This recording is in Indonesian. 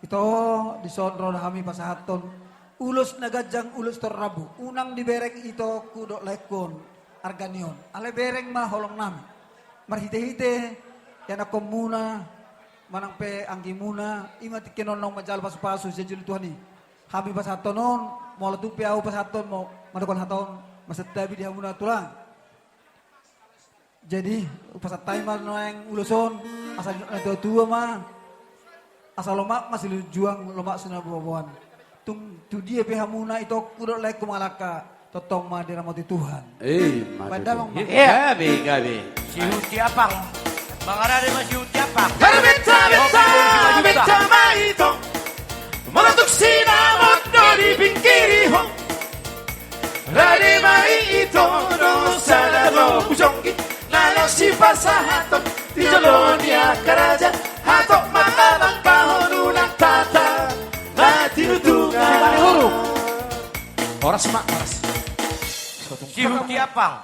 Ito disonro na kami pasahaton. Ulos na gadyang ulos torrabu. Unang dibereng ito kudo lekon arganion. Ale bereng ma holong nami. Marhite-hite yan ako muna manang pe anggi muna imati kinonong majal pasu-pasu sa juli Tuhan ni. Kami pasahaton non mo latupi ako pasahaton mo madukon haton masatabi di muna tulang. Jadi pasatay man yang uluson asal tua mah asal lomak masih juang lomak sunah buah-buahan. Tu dia pehamuna itu kudo lek kumalaka totong mah di ramoti Tuhan. Padahal gabi. Si Huti Apang. Mangarari mas si Huti Apang. Beta maitong Manatuk sinamot no di pinggirihong Rari maito no salado Ujonggi nalo si pasahatok Di jalonia karaja Hatok matabang pahonunang tata Matinutungan Si Huti Apang.